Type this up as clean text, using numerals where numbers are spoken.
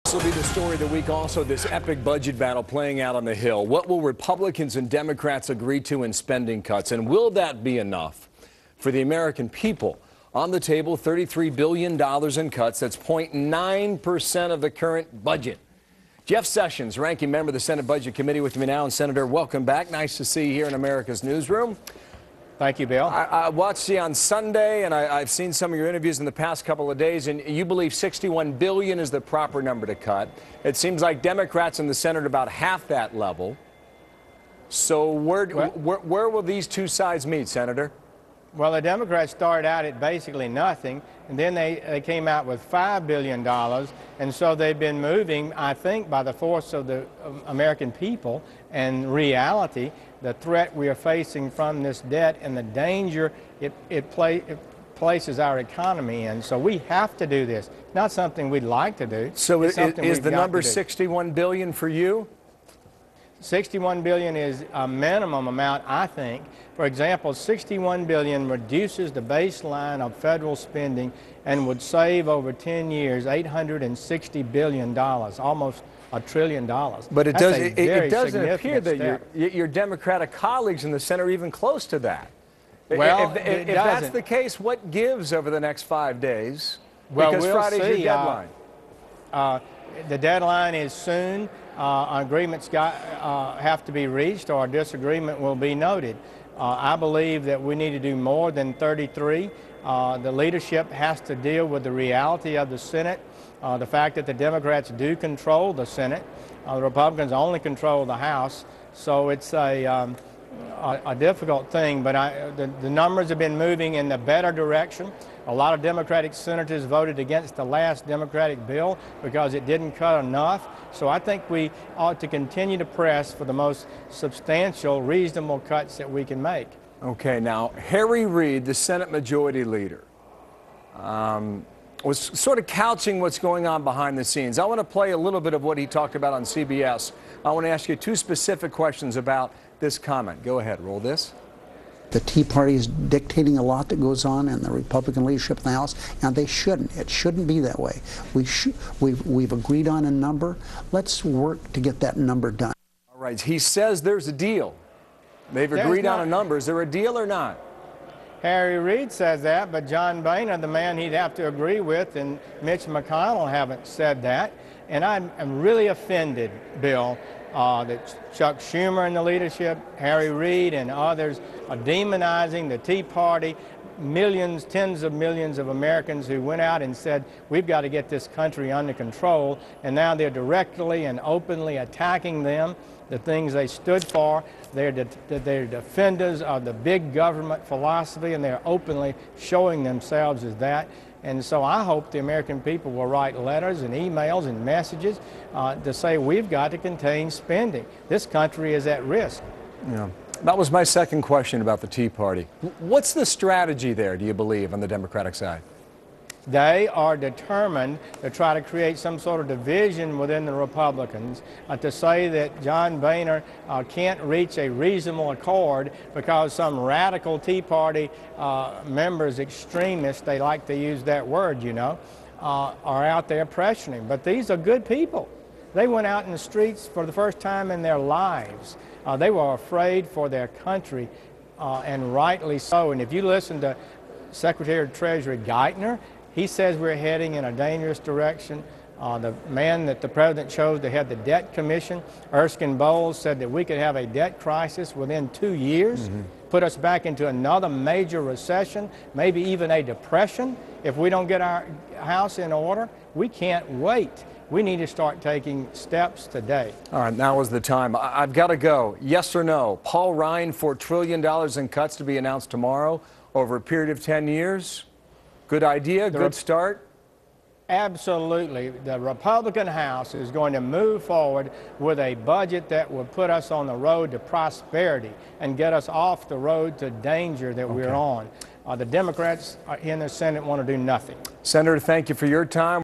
This will be the story of the week also, this epic budget battle playing out on the Hill. What will Republicans and Democrats agree to in spending cuts, and will that be enough for the American people? On the table, $33 billion in cuts. That's 0.9% of the current budget. Jeff Sessions, ranking member of the Senate Budget Committee, with me now. And Senator, welcome back. Nice to see you here in America's newsroom. Thank you, Bill. I watched you on Sunday, and I've seen some of your interviews in the past couple of days, and you believe $61 billion is the proper number to cut. It seems like Democrats in the Senate are about half that level. So where will these two sides meet, Senator? Well, the Democrats started out at basically nothing, and then they came out with $5 billion, and so they've been moving, I think, by the force of the American people and reality, the threat we are facing from this debt and the danger it places our economy in. So we have to do this. Not something we'd like to do. So is the number $61 billion for you? $61 billion is a minimum amount, I think. For example, $61 billion reduces the baseline of federal spending and would save over 10 years $860 billion, almost $1 trillion. But it doesn't appear that your Democratic colleagues in the Senate are even close to that. Well, if that's the case, what gives over the next 5 days? Well, because we'll Friday's see. your deadline. The deadline is soon. Agreements have to be reached, or a disagreement will be noted. I believe that we need to do more than 33. The leadership has to deal with the reality of the Senate, the fact that the Democrats do control the Senate. The Republicans only control the House, so it's a difficult thing, but the numbers have been moving in the better direction. A lot of Democratic senators voted against the last Democratic bill because it didn't cut enough. So I think we ought to continue to press for the most substantial, reasonable cuts that we can make. Okay, now, Harry Reid, the Senate Majority Leader, was sort of couching what's going on behind the scenes. I want to play a little bit of what he talked about on CBS. I want to ask you two specific questions about this comment. Go ahead, roll this. The Tea Party is dictating a lot that goes on in the Republican leadership in the House, and they shouldn't. It shouldn't be that way. We've agreed on a number. Let's work to get that number done. All right. He says there's a deal. They've agreed on a number. Is there a deal or not? Harry Reid says that, but John Boehner, the man he'd have to agree with, and Mitch McConnell haven't said that. And I'm really offended, Bill, that Chuck Schumer and the leadership, Harry Reid and others are demonizing the Tea Party. Millions, tens of millions of Americans who went out and said, we've got to get this country under control, and now they're directly and openly attacking them, the things they stood for. They're defenders of the big government philosophy, and they're openly showing themselves as that. And so I hope the American people will write letters and emails and messages to say we've got to contain spending. This country is at risk. Yeah. That was my second question about the Tea Party. What's the strategy there, do you believe, on the Democratic side? They are determined to try to create some sort of division within the Republicans, to say that John Boehner can't reach a reasonable accord because some radical Tea Party members, extremists, they like to use that word, you know, are out there pressuring. But these are good people. They went out in the streets for the first time in their lives. They were afraid for their country, and rightly so. And if you listen to Secretary of Treasury Geithner, he says we're heading in a dangerous direction. The man that the president chose to head the debt commission, Erskine Bowles, said that we could have a debt crisis within 2 years, put us back into another major recession, maybe even a depression if we don't get our house in order. We can't wait. We need to start taking steps today. All right, now is the time. I've got to go. Yes or no? Paul Ryan, $4 trillion in cuts to be announced tomorrow over a period of 10 years. Good idea, good start? Absolutely. The Republican House is going to move forward with a budget that will put us on the road to prosperity and get us off the road to danger that we're on. The Democrats in the Senate want to do nothing. Senator, thank you for your time.